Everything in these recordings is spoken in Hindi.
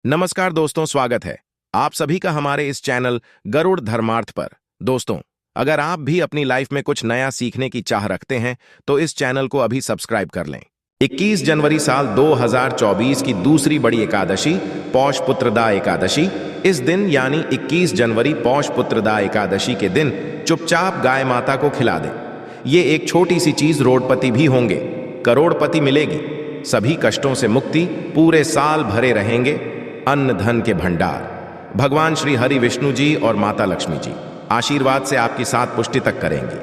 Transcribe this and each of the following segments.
नमस्कार दोस्तों, स्वागत है आप सभी का हमारे इस चैनल गरुड़ धर्मार्थ पर। दोस्तों, अगर आप भी अपनी लाइफ में कुछ नया सीखने की चाह रखते हैं तो इस चैनल को अभी सब्सक्राइब कर लें। 21 जनवरी साल 2024 की दूसरी बड़ी एकादशी पौष पुत्रदा एकादशी। इस दिन यानी 21 जनवरी पौष पुत्रदा एकादशी के दिन चुपचाप गाय माता को खिला दें। ये एक छोटी सी चीज रोडपति भी होंगे, करोड़पति मिलेगी, सभी कष्टों से मुक्ति, पूरे साल भरे रहेंगे अन्न धन के भंडार। भगवान श्री हरि विष्णु जी और माता लक्ष्मी जी आशीर्वाद से आपकी 7 पुष्टि तक करेंगी।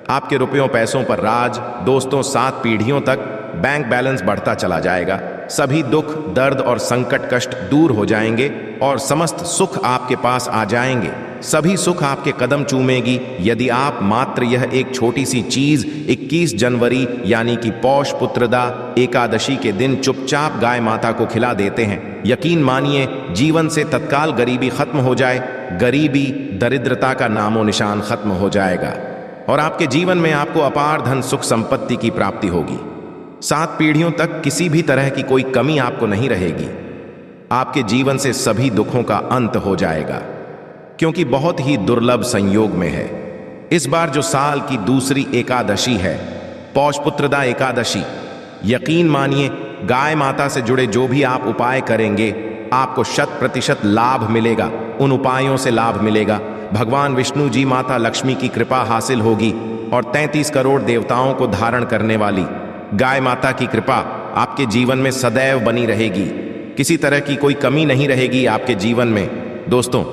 आपके रुपयों पैसों पर राज, दोस्तों 7 पीढ़ियों तक बैंक बैलेंस बढ़ता चला जाएगा। सभी दुख दर्द और संकट कष्ट दूर हो जाएंगे और समस्त सुख आपके पास आ जाएंगे। सभी सुख आपके कदम चूमेगी यदि आप मात्र यह एक छोटी सी चीज 21 जनवरी यानी कि पौष पुत्रदा एकादशी के दिन चुपचाप गाय माता को खिला देते हैं। यकीन मानिए, जीवन से तत्काल गरीबी खत्म हो जाए, गरीबी दरिद्रता का नामो निशान खत्म हो जाएगा और आपके जीवन में आपको अपार धन सुख संपत्ति की प्राप्ति होगी। 7 पीढ़ियों तक किसी भी तरह की कोई कमी आपको नहीं रहेगी। आपके जीवन से सभी दुखों का अंत हो जाएगा, क्योंकि बहुत ही दुर्लभ संयोग में है। इस बार जो साल की दूसरी एकादशी है, पौष पुत्रदा एकादशी, यकीन मानिए गाय माता से जुड़े जो भी आप उपाय करेंगे आपको 100% लाभ मिलेगा। उन उपायों से लाभ मिलेगा, भगवान विष्णु जी माता लक्ष्मी की कृपा हासिल होगी और 33 करोड़ देवताओं को धारण करने वाली गाय माता की कृपा आपके जीवन में सदैव बनी रहेगी। किसी तरह की कोई कमी नहीं रहेगी आपके जीवन में। दोस्तों,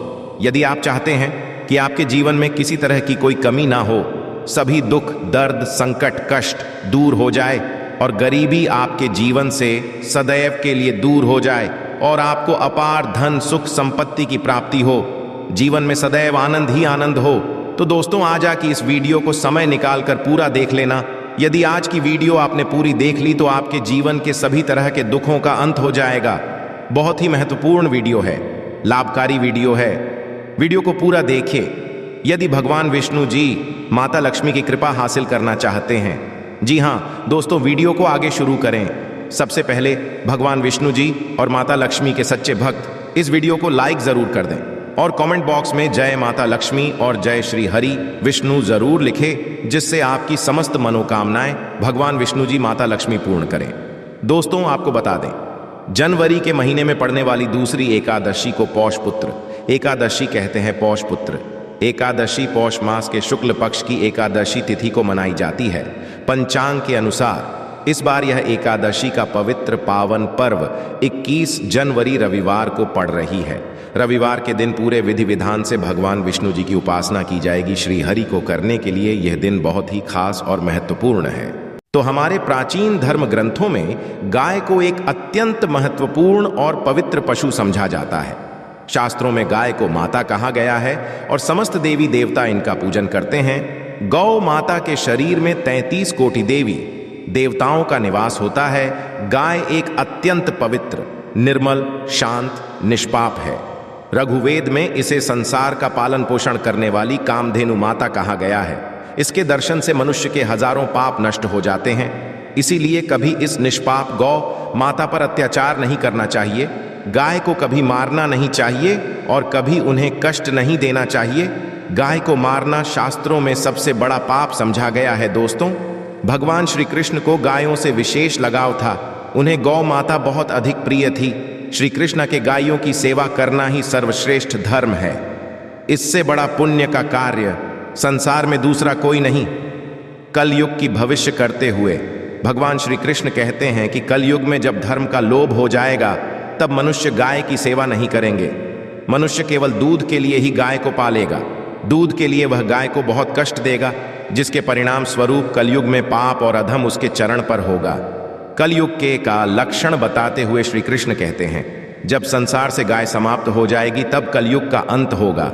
यदि आप चाहते हैं कि आपके जीवन में किसी तरह की कोई कमी ना हो, सभी दुख दर्द संकट कष्ट दूर हो जाए और गरीबी आपके जीवन से सदैव के लिए दूर हो जाए और आपको अपार धन सुख संपत्ति की प्राप्ति हो, जीवन में सदैव आनंद ही आनंद हो, तो दोस्तों आज की इस वीडियो को समय निकालकर पूरा देख लेना। यदि आज की वीडियो आपने पूरी देख ली तो आपके जीवन के सभी तरह के दुखों का अंत हो जाएगा। बहुत ही महत्वपूर्ण वीडियो है, लाभकारी वीडियो है। वीडियो को पूरा देखिए यदि भगवान विष्णु जी माता लक्ष्मी की कृपा हासिल करना चाहते हैं। जी हाँ दोस्तों, वीडियो को आगे शुरू करें। सबसे पहले भगवान विष्णु जी और माता लक्ष्मी के सच्चे भक्त इस वीडियो को लाइक जरूर कर दें और कमेंट बॉक्स में जय माता लक्ष्मी और जय श्री हरि विष्णु जरूर लिखें, जिससे आपकी समस्त मनोकामनाएं भगवान विष्णु जी माता लक्ष्मी पूर्ण करें। दोस्तों, आपको बता दें, जनवरी के महीने में पड़ने वाली दूसरी एकादशी को पौष पुत्र एकादशी कहते हैं। पौष पुत्र एकादशी पौष मास के शुक्ल पक्ष की एकादशी तिथि को मनाई जाती है। पंचांग के अनुसार इस बार यह एकादशी का पवित्र पावन पर्व 21 जनवरी रविवार को पड़ रही है। रविवार के दिन पूरे विधि विधान से भगवान विष्णु जी की उपासना की जाएगी। श्री हरि को करने के लिए यह दिन बहुत ही खास और महत्वपूर्ण है। तो हमारे प्राचीन धर्म ग्रंथों में गाय को एक अत्यंत महत्वपूर्ण और पवित्र पशु समझा जाता है। शास्त्रों में गाय को माता कहा गया है और समस्त देवी देवता इनका पूजन करते हैं। गौ माता के शरीर में 33 कोटि देवी देवताओं का निवास होता है। गाय एक अत्यंत पवित्र, निर्मल, शांत, निष्पाप है। रघुवेद में इसे संसार का पालन पोषण करने वाली कामधेनु माता कहा गया है। इसके दर्शन से मनुष्य के हजारों पाप नष्ट हो जाते हैं। इसीलिए कभी इस निष्पाप गौ माता पर अत्याचार नहीं करना चाहिए। गाय को कभी मारना नहीं चाहिए और कभी उन्हें कष्ट नहीं देना चाहिए। गाय को मारना शास्त्रों में सबसे बड़ा पाप समझा गया है। दोस्तों, भगवान श्री कृष्ण को गायों से विशेष लगाव था। उन्हें गौ माता बहुत अधिक प्रिय थी। श्री कृष्ण के गायों की सेवा करना ही सर्वश्रेष्ठ धर्म है। इससे बड़ा पुण्य का कार्य संसार में दूसरा कोई नहीं। कलयुग की भविष्य करते हुए भगवान श्री कृष्ण कहते हैं कि कलयुग में जब धर्म का लोभ हो जाएगा तब मनुष्य गाय की सेवा नहीं करेंगे। मनुष्य केवल दूध के लिए ही गाय को पालेगा। दूध के लिए वह गाय को बहुत कष्ट देगा, जिसके परिणाम स्वरूप कलयुग में पाप और अधम उसके चरण पर होगा। कलयुग के का लक्षण बताते हुए श्री कृष्ण कहते हैं, जब संसार से गाय समाप्त हो जाएगी तब कलयुग का अंत होगा।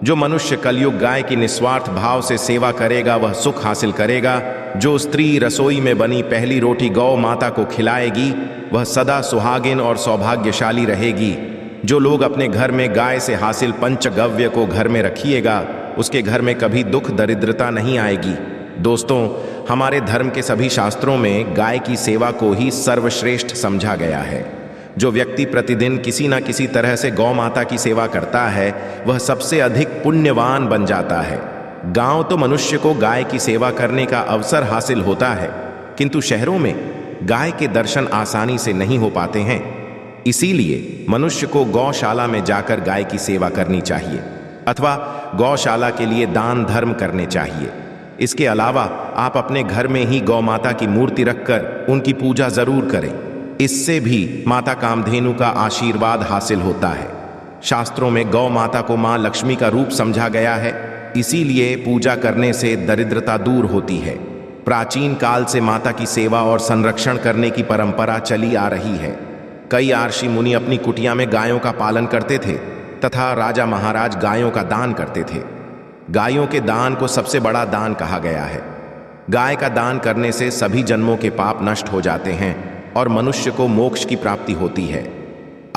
जो मनुष्य कलयुग गाय की निस्वार्थ भाव से सेवा करेगा वह सुख हासिल करेगा। जो स्त्री रसोई में बनी पहली रोटी गौ माता को खिलाएगी वह सदा सुहागिन और सौभाग्यशाली रहेगी। जो लोग अपने घर में गाय से हासिल पंचगव्य को घर में रखिएगा उसके घर में कभी दुख दरिद्रता नहीं आएगी। दोस्तों, हमारे धर्म के सभी शास्त्रों में गाय की सेवा को ही सर्वश्रेष्ठ समझा गया है। जो व्यक्ति प्रतिदिन किसी न किसी तरह से गौ माता की सेवा करता है वह सबसे अधिक पुण्यवान बन जाता है। गांव तो मनुष्य को गाय की सेवा करने का अवसर हासिल होता है, किंतु शहरों में गाय के दर्शन आसानी से नहीं हो पाते हैं। इसीलिए मनुष्य को गौशाला में जाकर गाय की सेवा करनी चाहिए अथवा गौशाला के लिए दान धर्म करने चाहिए। इसके अलावा आप अपने घर में ही गौ माता की मूर्ति रखकर उनकी पूजा जरूर करें। इससे भी माता कामधेनु का आशीर्वाद हासिल होता है। शास्त्रों में गौ माता को मां लक्ष्मी का रूप समझा गया है, इसीलिए पूजा करने से दरिद्रता दूर होती है। प्राचीन काल से माता की सेवा और संरक्षण करने की परंपरा चली आ रही है। कई ऋषि मुनि अपनी कुटिया में गायों का पालन करते थे तथा राजा महाराज गायों का दान करते थे। गायों के दान को सबसे बड़ा दान कहा गया है। गाय का दान करने से सभी जन्मों के पाप नष्ट हो जाते हैं और मनुष्य को मोक्ष की प्राप्ति होती है।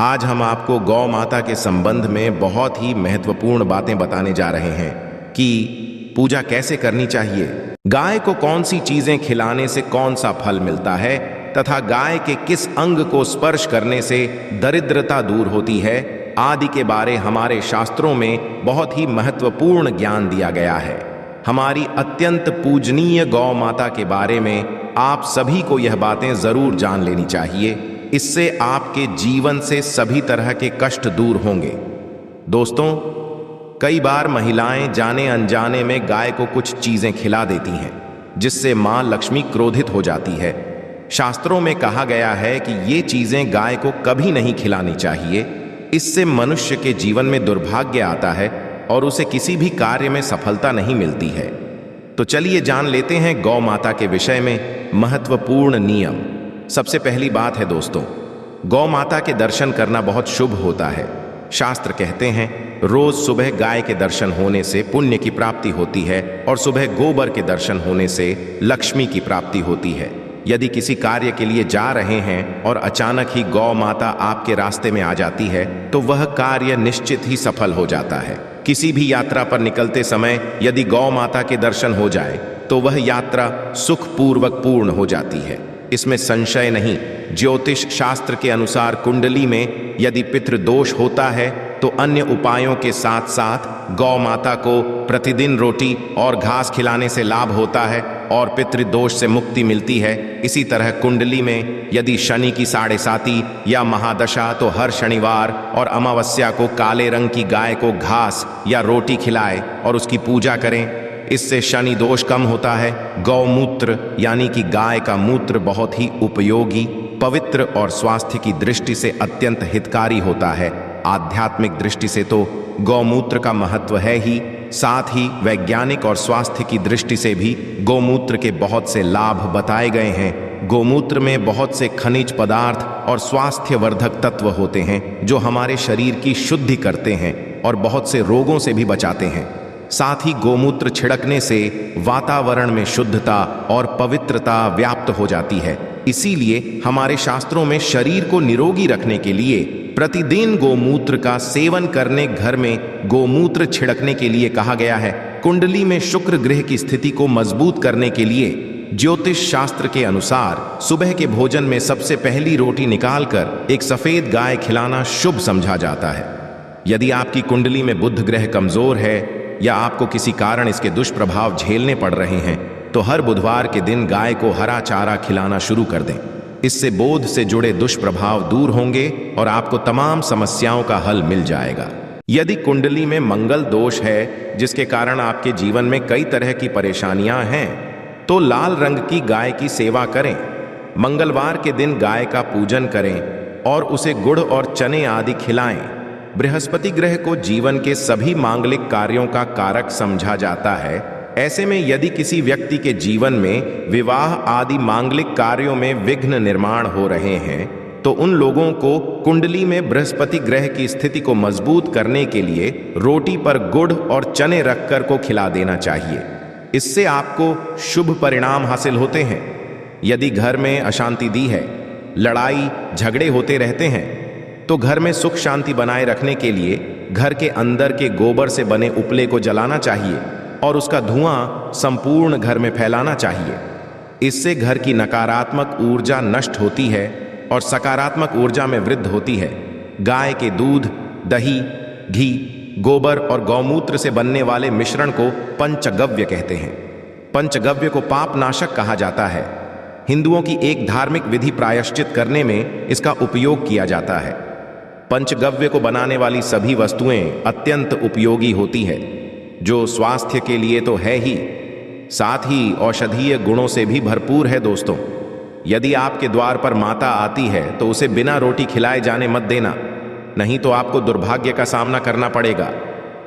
आज हम आपको गौ माता के संबंध में बहुत ही महत्वपूर्ण बातें बताने जा रहे हैं कि पूजा कैसे करनी चाहिए, गाय को कौन सी चीजें खिलाने से कौन सा फल मिलता है तथा गाय के किस अंग को स्पर्श करने से दरिद्रता दूर होती है आदि के बारे हमारे शास्त्रों में बहुत ही महत्वपूर्ण ज्ञान दिया गया है। हमारी अत्यंत पूजनीय गौ माता के बारे में आप सभी को यह बातें जरूर जान लेनी चाहिए। इससे आपके जीवन से सभी तरह के कष्ट दूर होंगे। दोस्तों, कई बार महिलाएं जाने अनजाने में गाय को कुछ चीजें खिला देती हैं, जिससे मां लक्ष्मी क्रोधित हो जाती है। शास्त्रों में कहा गया है कि ये चीजें गाय को कभी नहीं खिलानी चाहिए। इससे मनुष्य के जीवन में दुर्भाग्य आता है और उसे किसी भी कार्य में सफलता नहीं मिलती है। तो चलिए जान लेते हैं गौ माता के विषय में महत्वपूर्ण नियम। सबसे पहली बात है दोस्तों, गौ माता के दर्शन करना बहुत शुभ होता है। शास्त्र कहते हैं रोज सुबह गाय के दर्शन होने से पुण्य की प्राप्ति होती है और सुबह गोबर के दर्शन होने से लक्ष्मी की प्राप्ति होती है। यदि किसी कार्य के लिए जा रहे हैं और अचानक ही गौ माता आपके रास्ते में आ जाती है तो वह कार्य निश्चित ही सफल हो जाता है। किसी भी यात्रा पर निकलते समय यदि गौ माता के दर्शन हो जाए तो वह यात्रा सुखपूर्वक पूर्ण हो जाती है, इसमें संशय नहीं। ज्योतिष शास्त्र के अनुसार कुंडली में यदि पितृदोष होता है तो अन्य उपायों के साथ साथ गौ माता को प्रतिदिन रोटी और घास खिलाने से लाभ होता है और पितृदोष से मुक्ति मिलती है। इसी तरह कुंडली में यदि शनि की 7.5 या महादशा तो हर शनिवार और अमावस्या को काले रंग की गाय को घास या रोटी खिलाए और उसकी पूजा करें। इससे शनि दोष कम होता है। गौमूत्र यानी कि गाय का मूत्र बहुत ही उपयोगी, पवित्र और स्वास्थ्य की दृष्टि से अत्यंत हितकारी होता है। आध्यात्मिक दृष्टि से तो गौमूत्र का महत्व है ही, साथ ही वैज्ञानिक और स्वास्थ्य की दृष्टि से भी गौमूत्र के बहुत से लाभ बताए गए हैं। गौमूत्र में बहुत से खनिज पदार्थ और स्वास्थ्यवर्धक तत्व होते हैं जो हमारे शरीर की शुद्धि करते हैं और बहुत से रोगों से भी बचाते हैं। साथ ही गौमूत्र छिड़कने से वातावरण में शुद्धता और पवित्रता व्याप्त हो जाती है। इसीलिए हमारे शास्त्रों में शरीर को निरोगी रखने के लिए प्रतिदिन गौमूत्र का सेवन करने, घर में गौमूत्र छिड़कने के लिए कहा गया है। कुंडली में शुक्र ग्रह की स्थिति को मजबूत करने के लिए ज्योतिष शास्त्र के अनुसार सुबह के भोजन में सबसे पहली रोटी निकालकर एक सफेद गाय खिलाना शुभ समझा जाता है। यदि आपकी कुंडली में बुध ग्रह कमजोर है या आपको किसी कारण इसके दुष्प्रभाव झेलने पड़ रहे हैं तो हर बुधवार के दिन गाय को हरा चारा खिलाना शुरू कर दें। इससे बोध से जुड़े दुष्प्रभाव दूर होंगे और आपको तमाम समस्याओं का हल मिल जाएगा। यदि कुंडली में मंगल दोष है जिसके कारण आपके जीवन में कई तरह की परेशानियां हैं तो लाल रंग की गाय की सेवा करें। मंगलवार के दिन गाय का पूजन करें और उसे गुड़ और चने आदि खिलाएं। बृहस्पति ग्रह को जीवन के सभी मांगलिक कार्यों का कारक समझा जाता है। ऐसे में यदि किसी व्यक्ति के जीवन में विवाह आदि मांगलिक कार्यों में विघ्न निर्माण हो रहे हैं तो उन लोगों को कुंडली में बृहस्पति ग्रह की स्थिति को मजबूत करने के लिए रोटी पर गुड़ और चने रखकर को खिला देना चाहिए। इससे आपको शुभ परिणाम हासिल होते हैं। यदि घर में अशांति दी है, लड़ाई झगड़े होते रहते हैं तो घर में सुख शांति बनाए रखने के लिए घर के अंदर के गोबर से बने उपले को जलाना चाहिए और उसका धुआं संपूर्ण घर में फैलाना चाहिए। इससे घर की नकारात्मक ऊर्जा नष्ट होती है और सकारात्मक ऊर्जा में वृद्धि होती है। गाय के दूध, दही, घी, गोबर और गौमूत्र से बनने वाले मिश्रण को पंचगव्य कहते हैं। पंचगव्य को पाप नाशक कहा जाता है। हिंदुओं की एक धार्मिक विधि प्रायश्चित करने में इसका उपयोग किया जाता है। पंचगव्य को बनाने वाली सभी वस्तुएं अत्यंत उपयोगी होती है, जो स्वास्थ्य के लिए तो है ही, साथ ही औषधीय गुणों से भी भरपूर है। दोस्तों, यदि आपके द्वार पर माता आती है तो उसे बिना रोटी खिलाए जाने मत देना, नहीं तो आपको दुर्भाग्य का सामना करना पड़ेगा।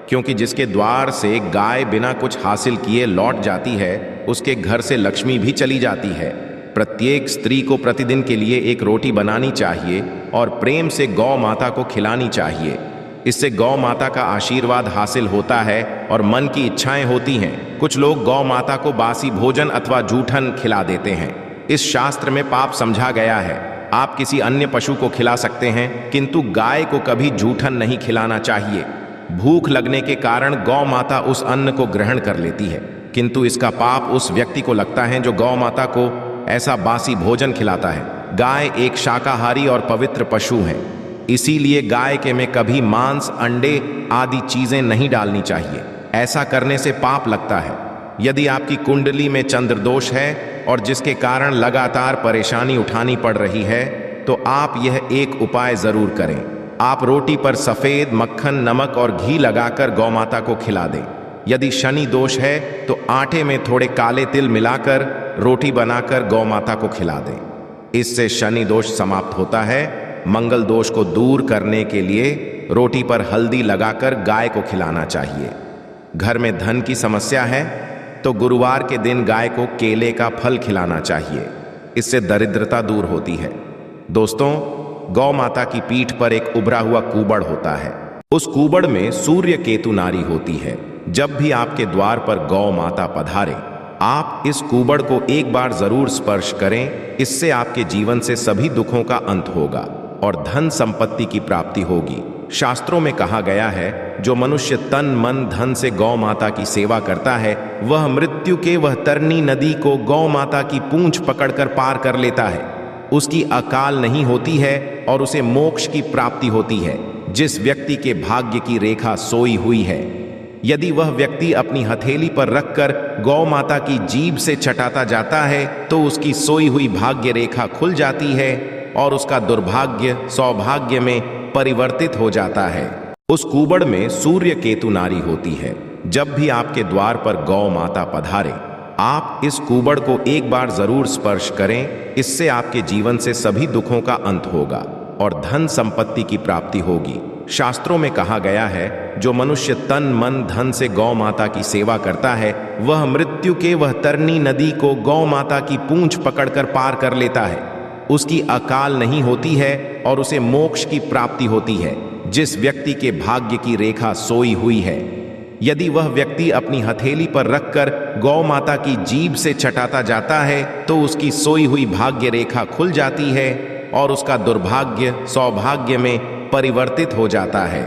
क्योंकि जिसके द्वार से गाय बिना कुछ हासिल किए लौट जाती है, उसके घर से लक्ष्मी भी चली जाती है। प्रत्येक स्त्री को प्रतिदिन के लिए एक रोटी बनानी चाहिए और प्रेम से गौ माता को खिलानी चाहिए। इससे गौ माता का आशीर्वाद हासिल होता है और मन की इच्छाएं होती हैं। कुछ लोग गौ माता को बासी भोजन अथवा जूठन खिला देते हैं। इस शास्त्र में पाप समझा गया है। आप किसी अन्य पशु को खिला सकते हैं, किंतु गाय को कभी जूठन नहीं खिलाना चाहिए। भूख लगने के कारण गौ माता उस अन्न को ग्रहण कर लेती है, किंतु इसका पाप उस व्यक्ति को लगता है जो गौ माता को ऐसा बासी भोजन खिलाता है। गाय एक शाकाहारी और पवित्र पशु है, इसीलिए गाय के में कभी मांस, अंडे आदि चीजें नहीं डालनी चाहिए। ऐसा करने से पाप लगता है। यदि आपकी कुंडली में चंद्र दोष है और जिसके कारण लगातार परेशानी उठानी पड़ रही है, तो आप यह एक उपाय जरूर करें। आप रोटी पर सफेद मक्खन, नमक और घी लगाकर गौ माता को खिला दें। यदि शनि दोष है तो आटे में थोड़े काले तिल मिलाकर रोटी बनाकर गौ माता को खिला दें। इससे शनि दोष समाप्त होता है। मंगल दोष को दूर करने के लिए रोटी पर हल्दी लगाकर गाय को खिलाना चाहिए। घर में धन की समस्या है तो गुरुवार के दिन गाय को केले का फल खिलाना चाहिए। इससे दरिद्रता दूर होती है। दोस्तों, गौ माता की पीठ पर एक उभरा हुआ कूबड़ होता है। उस कूबड़ में सूर्य केतु नारी होती है। जब भी आपके द्वार पर गौ माता पधारे, आप इस कूबड़ को एक बार जरूर स्पर्श करें। इससे आपके जीवन से सभी दुखों का अंत होगा और धन संपत्ति की प्राप्ति होगी। शास्त्रों में कहा गया है, जो मनुष्य तन मन धन से गौ माता की सेवा करता है, वह मृत्यु के वह तरनी नदी को गौ माता की पूंछ पकड़कर पार कर लेता है। उसकी अकाल नहीं होती है और उसे मोक्ष की प्राप्ति होती है। जिस व्यक्ति के भाग्य की रेखा सोई हुई है, यदि वह व्यक्ति अपनी हथेली पर रखकर गौ माता की जीभ से चटाता जाता है, तो उसकी सोई हुई भाग्य रेखा खुल जाती है और उसका दुर्भाग्य सौभाग्य में परिवर्तित हो जाता है। उस कूबड़ में सूर्य केतु नारी होती है। जब भी आपके द्वार पर गौ माता पधारे, आप इस कूबड़ को एक बार जरूर स्पर्श करें। इससे आपके जीवन से सभी दुखों का अंत होगा और धन संपत्ति की प्राप्ति होगी। शास्त्रों में कहा गया है, जो मनुष्य तन मन धन से गौ माता की सेवा करता है, वह मृत्यु के वह तरनी नदी को गौ माता की पूंछ पकड़कर पार कर लेता है। उसकी अकाल नहीं होती है और उसे मोक्ष की प्राप्ति होती है। जिस व्यक्ति के भाग्य की रेखा सोई हुई है, यदि वह व्यक्ति अपनी हथेली पर रखकर गौ माता की जीभ से चटाता जाता है, तो उसकी सोई हुई भाग्य रेखा खुल जाती है और उसका दुर्भाग्य सौभाग्य में परिवर्तित हो जाता है।